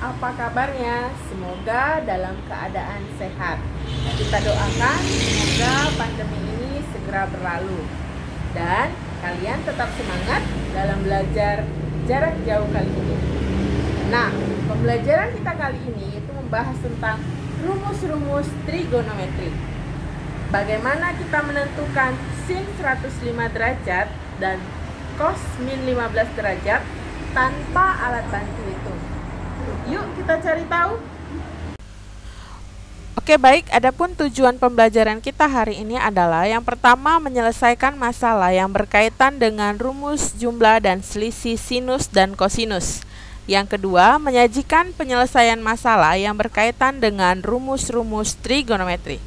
apa kabarnya? Semoga dalam keadaan sehat. Kita doakan semoga pandemi ini segera berlalu dan kalian tetap semangat dalam belajar jarak jauh kali ini. Nah, pembelajaran kita kali ini itu membahas tentang rumus-rumus trigonometri. Bagaimana kita menentukan sin 105 derajat dan cos min 15 derajat tanpa alat bantu hitung. Yuk kita cari tahu. Oke, baik, adapun tujuan pembelajaran kita hari ini adalah yang pertama menyelesaikan masalah yang berkaitan dengan rumus jumlah dan selisih sinus dan kosinus. Yang kedua, menyajikan penyelesaian masalah yang berkaitan dengan rumus-rumus trigonometri.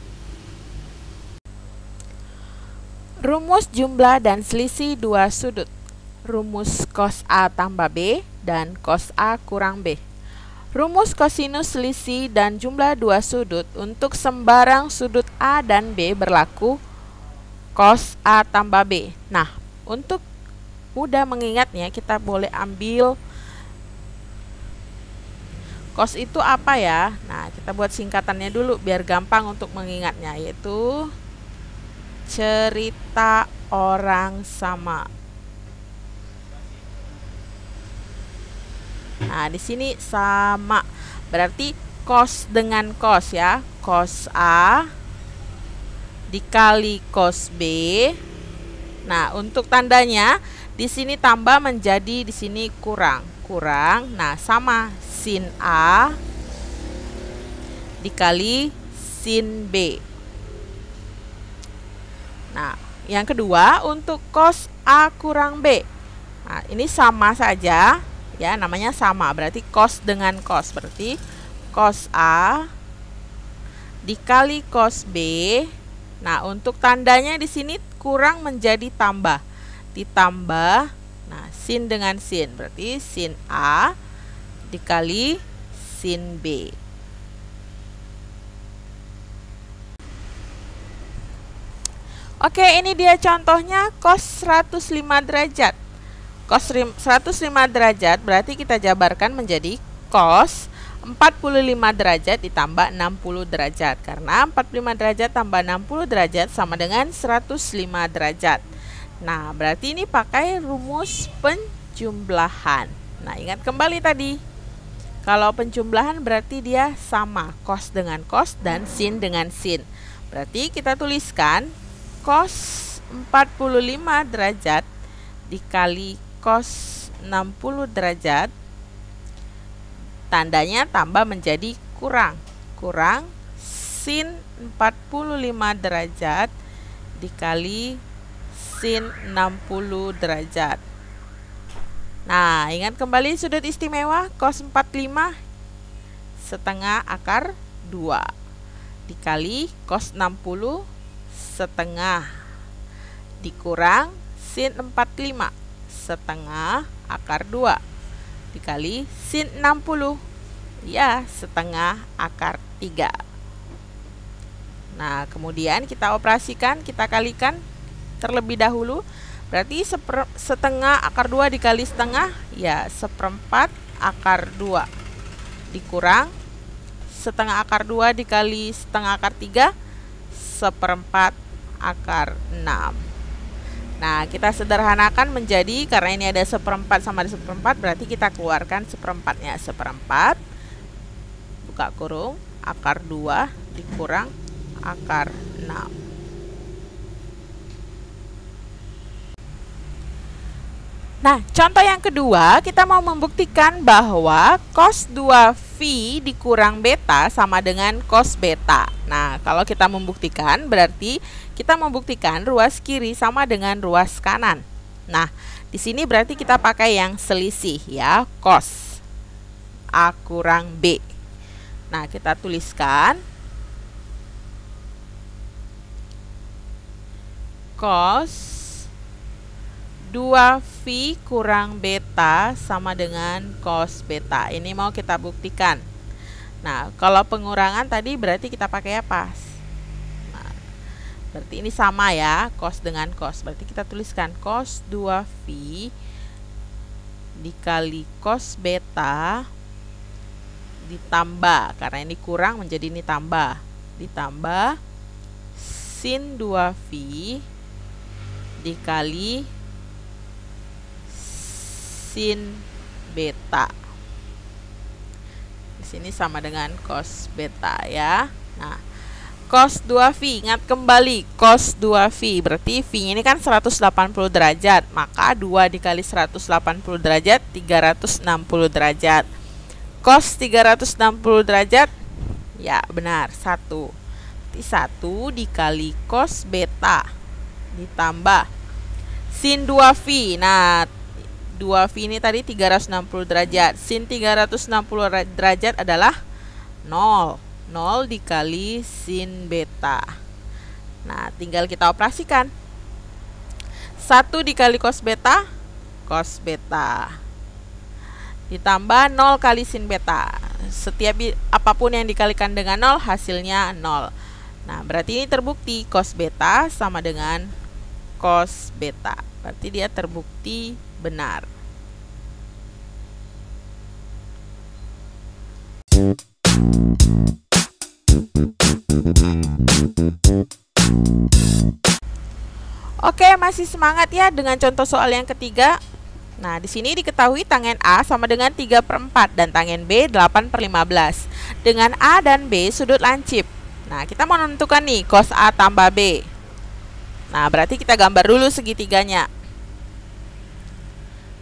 Rumus jumlah dan selisih dua sudut. Rumus cos A tambah B dan cos A kurang B. Rumus kosinus selisih dan jumlah dua sudut untuk sembarang sudut A dan B berlaku cos A tambah B. Nah, untuk mudah mengingatnya kita boleh ambil cos itu apa ya? Nah, kita buat singkatannya dulu biar gampang untuk mengingatnya, yaitu cerita orang sama. Nah, di sini sama. Berarti cos dengan cos ya. Cos A dikali cos B. Nah, untuk tandanya di sini tambah menjadi di sini kurang. Kurang. Nah, sama sin A dikali sin B. Nah, yang kedua untuk cos A kurang B. Nah, ini sama saja. Ya, namanya sama, berarti cos dengan cos, berarti cos A dikali cos B. Nah, untuk tandanya di sini kurang menjadi tambah, ditambah. Nah, sin dengan sin, berarti sin A dikali sin B. Oke, ini dia contohnya cos 105 derajat. Cos 105 derajat berarti kita jabarkan menjadi cos 45 derajat ditambah 60 derajat. Karena 45 derajat tambah 60 derajat sama dengan 105 derajat. Nah, berarti ini pakai rumus penjumlahan. Nah, ingat kembali tadi. Kalau penjumlahan berarti dia sama, cos dengan cos dan sin dengan sin. Berarti kita tuliskan cos 45 derajat dikali cos 60 derajat, tandanya tambah menjadi kurang. Kurang sin 45 derajat dikali sin 60 derajat. Nah, ingat kembali sudut istimewa cos 45 setengah akar 2 dikali cos 60 setengah dikurang sin 45 setengah akar 2 dikali sin 60 ya setengah akar 3. Nah, kemudian kita operasikan, kita kalikan terlebih dahulu. Berarti setengah akar 2 dikali setengah ya seperempat akar 2 dikurang setengah akar 2 dikali setengah akar 3 seperempat akar 6. Nah, kita sederhanakan menjadi, karena ini ada seperempat sama ada seperempat, berarti kita keluarkan seperempatnya. Seperempat, buka kurung, akar 2 dikurang akar 6. Nah, contoh yang kedua, kita mau membuktikan bahwa cos 2V dikurang beta sama dengan cos beta. Nah, kalau kita membuktikan, berarti kita membuktikan ruas kiri sama dengan ruas kanan. Nah, di sini berarti kita pakai yang selisih ya, cos A kurang B. Nah, kita tuliskan cos 2V kurang beta sama dengan cos beta. Ini mau kita buktikan. Nah, kalau pengurangan tadi berarti kita pakai apa? Nah, berarti ini sama ya, cos dengan cos. Berarti kita tuliskan cos 2V dikali cos beta ditambah, karena ini kurang menjadi ini tambah, ditambah sin 2V dikali sin beta. Di sini sama dengan cos beta ya. Nah, cos 2V, ingat kembali cos 2V berarti V ini kan 180 derajat, maka 2 dikali 180 derajat 360 derajat. Cos 360 derajat ya benar 1. Berarti 1 dikali cos beta ditambah sin 2V. Nah, 2V ini tadi 360 derajat. Sin 360 derajat adalah 0. 0 dikali sin beta. Nah, tinggal kita operasikan. 1 dikali cos beta ditambah 0 kali sin beta. Setiap apapun yang dikalikan dengan 0 hasilnya 0. Nah, berarti ini terbukti cos beta sama dengan cos beta. Berarti dia terbukti benar. Oke, masih semangat ya dengan contoh soal yang ketiga. Nah, di sini diketahui tangen A sama dengan 3/4 dan tangen B 8/15. Dengan A dan B sudut lancip. Nah, kita mau menentukan nih cos A tambah B. Nah, berarti kita gambar dulu segitiganya.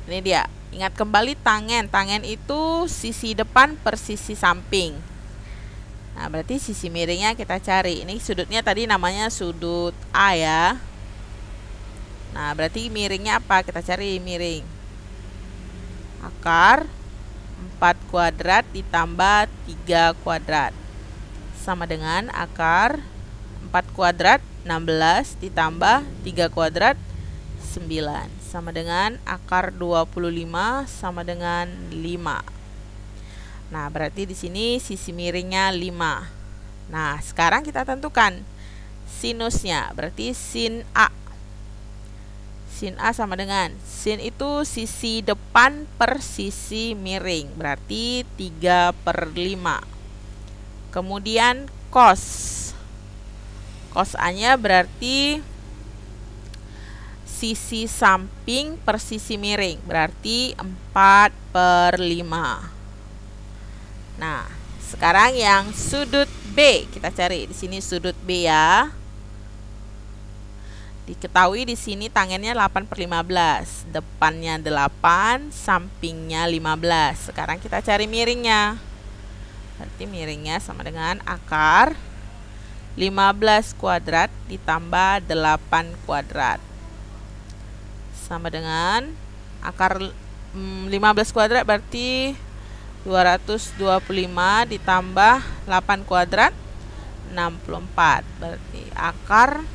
Ini dia. Ingat kembali tangen. Tangen itu sisi depan per sisi samping. Nah, berarti sisi miringnya kita cari. Ini sudutnya tadi namanya sudut A ya. Nah, berarti miringnya apa? Kita cari miring. Akar 4 kuadrat ditambah 3 kuadrat. Sama dengan akar 4 kuadrat 16 ditambah 3 kuadrat 9. Sama dengan akar 25 sama dengan 5. Nah, berarti di sini sisi miringnya 5. Nah, sekarang kita tentukan sinusnya. Berarti sin A. Sin A sama dengan, sin itu sisi depan per sisi miring, berarti 3/5. Kemudian cos. Cos A-nya berarti sisi samping per sisi miring, berarti 4/5. Nah, sekarang yang sudut B kita cari. Di sini sudut B ya. Diketahui di sini tangennya 8/15, depannya 8, sampingnya 15. Sekarang kita cari miringnya. Berarti miringnya sama dengan akar 15 kuadrat ditambah 8 kuadrat. Sama dengan akar 15 kuadrat berarti 225 ditambah 8 kuadrat 64. Berarti akar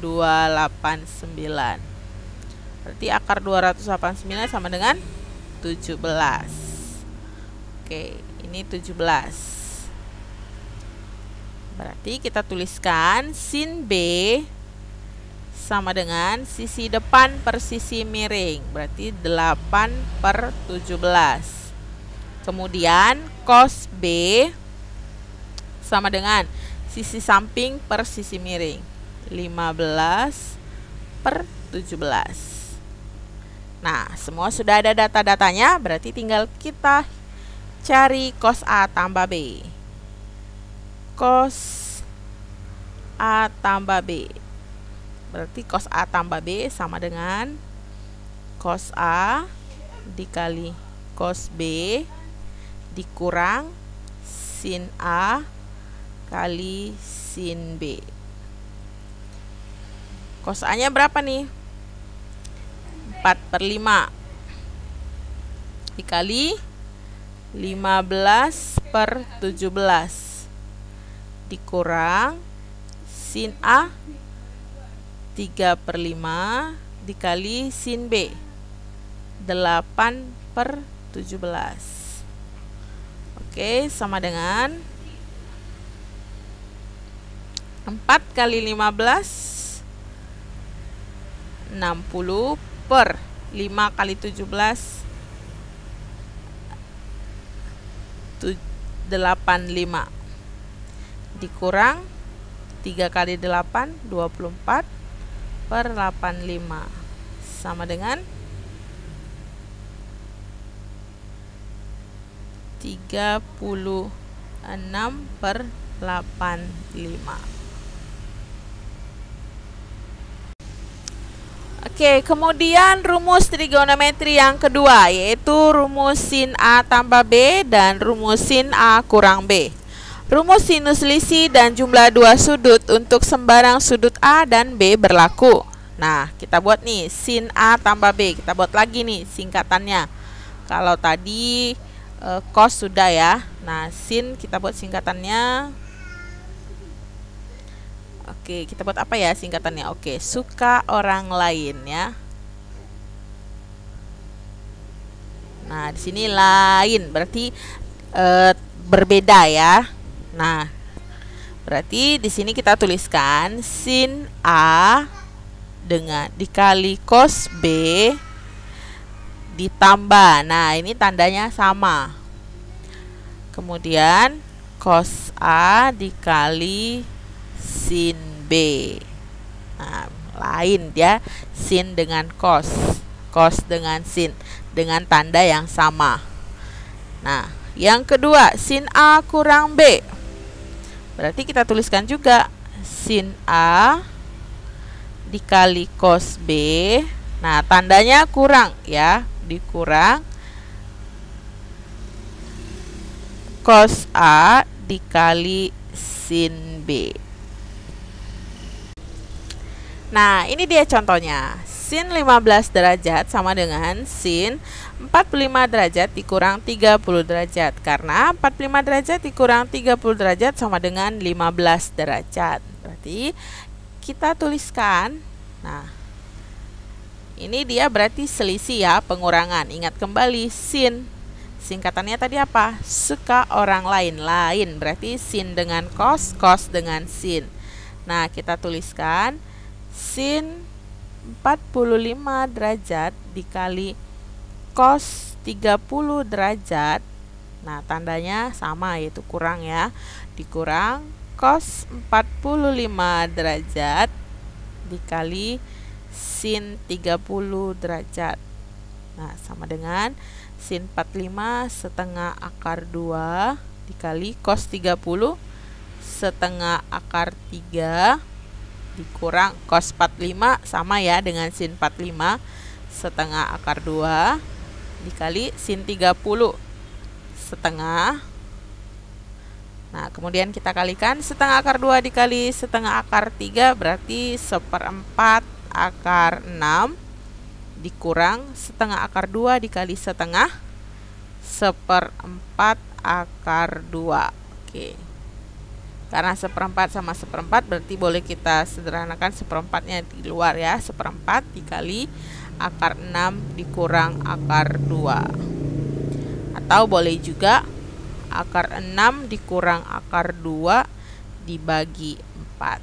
289. Berarti akar 289 sama dengan 17. Oke, ini 17. Berarti kita tuliskan sin B sama dengan sisi depan per sisi miring. Berarti 8/17. Kemudian cos B sama dengan sisi samping per sisi miring. 15/17. Nah, semua sudah ada data-datanya, berarti tinggal kita cari cos A tambah B. Cos A tambah B. Berarti cos A tambah B sama dengan cos A dikali cos B dikurang sin A kali sin B. Cos A-nya berapa nih? 4/5 dikali 15/17 dikurang sin A 3/5 dikali sin B 8/17. Oke, sama dengan 4 kali 15 60 per 5 kali 17 85 dikurang 3 kali 8 24 per 85 sama dengan 36 per 85. Oke, kemudian rumus trigonometri yang kedua yaitu rumus sin A tambah B dan rumus sin A kurang B. Rumus sinus selisih dan jumlah dua sudut untuk sembarang sudut A dan B berlaku. Nah, kita buat nih sin A tambah B. Kita buat lagi nih singkatannya. Kalau tadi cos sudah ya. Nah, sin kita buat singkatannya. Oke, kita buat apa ya singkatannya? Oke, suka orang lain ya. Nah, di sini lain berarti berbeda ya. Nah, berarti di sini kita tuliskan sin A dengan dikali cos B ditambah. Nah, ini tandanya sama. Kemudian cos A dikali sin B. Nah, lain ya, sin dengan cos, cos dengan sin dengan tanda yang sama. Nah, yang kedua sin A kurang B. Berarti kita tuliskan juga sin A dikali cos B. Nah, tandanya kurang ya, dikurang cos A dikali sin B. Nah, ini dia contohnya. Sin 15 derajat sama dengan sin 45 derajat dikurang 30 derajat. Karena 45 derajat dikurang 30 derajat sama dengan 15 derajat. Berarti kita tuliskan. Nah, ini dia berarti selisih ya, pengurangan. Ingat kembali sin. Singkatannya tadi apa? Suka orang lain. Lain berarti sin dengan cos, cos dengan sin. Nah, kita tuliskan sin 45 derajat dikali cos 30 derajat. Nah, tandanya sama yaitu kurang ya. Dikurang cos 45 derajat dikali sin 30 derajat. Nah, sama dengan sin 45 setengah akar 2 dikali cos 30 setengah akar 3 dikurang cos 45 sama ya dengan sin 45 setengah akar 2 dikali sin 30 setengah. Nah, kemudian kita kalikan setengah akar 2 dikali setengah akar 3 berarti 1/4 akar 6 dikurang setengah akar 2 dikali setengah 1/4 akar 2. Oke. Karena 1/4 sama 1/4 berarti boleh kita sederhanakan 1/4-nya di luar ya. 1/4 dikali akar 6 dikurang akar 2. Atau boleh juga akar 6 dikurang akar 2 dibagi 4.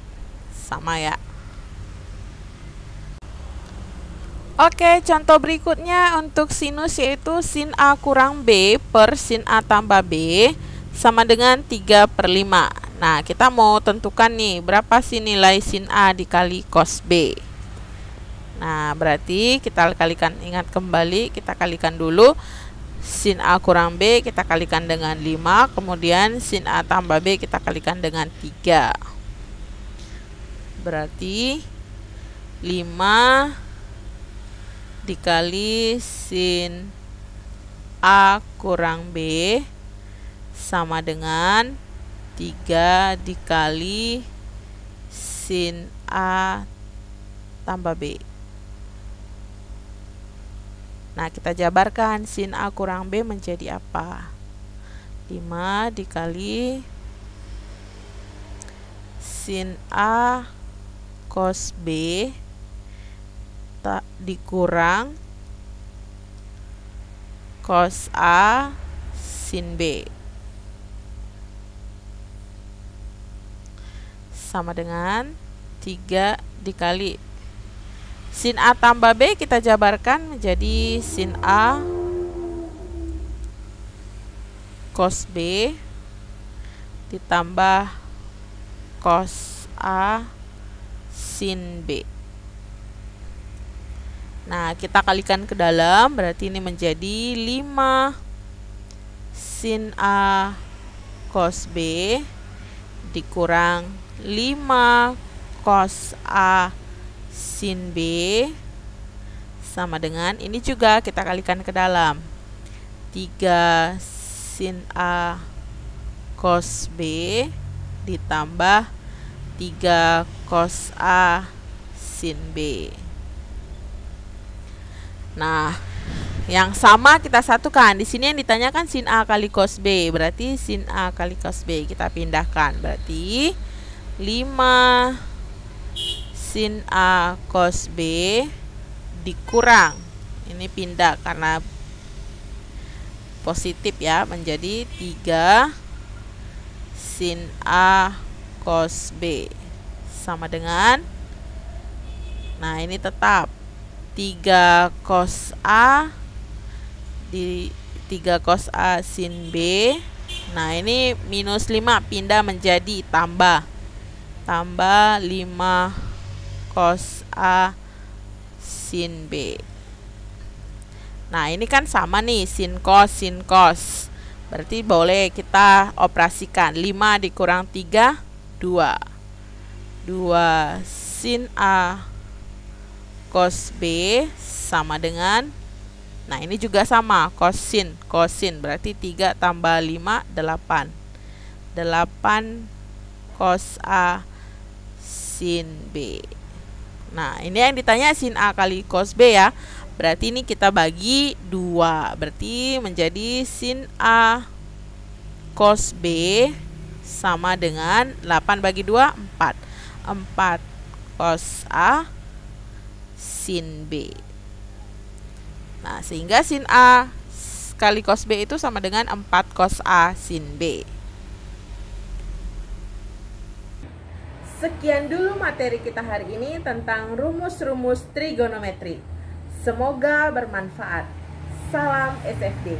Sama ya. Oke, contoh berikutnya untuk sinus yaitu sin A kurang B per sin A tambah B sama dengan 3/5. Nah, kita mau tentukan nih berapa sih nilai sin A dikali cos B. Nah, berarti kita kalikan, ingat kembali, kita kalikan dulu sin A kurang B kita kalikan dengan 5, kemudian sin A tambah B kita kalikan dengan 3. Berarti 5 dikali sin A kurang B sama dengan 3 dikali sin A tambah B. Nah, kita jabarkan sin A kurang B menjadi apa? 5 dikali sin A cos B dikurang cos A sin B sama dengan 3 dikali sin A tambah B kita jabarkan menjadi sin A cos B ditambah cos A sin B. Nah, kita kalikan ke dalam, berarti ini menjadi 5 sin A cos B dikurang 5 cos A sin B sama dengan, ini juga kita kalikan ke dalam, 3 sin A cos B ditambah 3 cos A sin B. Nah, yang sama kita satukan. Di sini yang ditanyakan sin A kali cos B, berarti sin A kali cos B kita pindahkan. Berarti 5 sin A cos B dikurang, ini pindah karena positif ya, menjadi 3 sin A cos B sama dengan, nah ini tetap 3 cos A di 3 cos A sin B. Nah, ini minus 5 pindah menjadi tambah 5 cos A sin B. Nah, ini kan sama nih, sin cos. Berarti boleh kita operasikan. 5 dikurang 3, 2. 2 sin A cos B sama dengan, nah ini juga sama, kosin. Berarti 3 tambah 5, 8. 8 cos A sin B. Nah, ini yang ditanya sin A kali cos B ya. Berarti ini kita bagi 2. Berarti menjadi sin A cos B sama dengan 8 bagi 2, 4. 4 cos A sin B. Nah, sehingga sin A kali cos B itu sama dengan 4 cos A sin B. Sekian dulu materi kita hari ini tentang rumus-rumus trigonometri. Semoga bermanfaat. Salam SFD.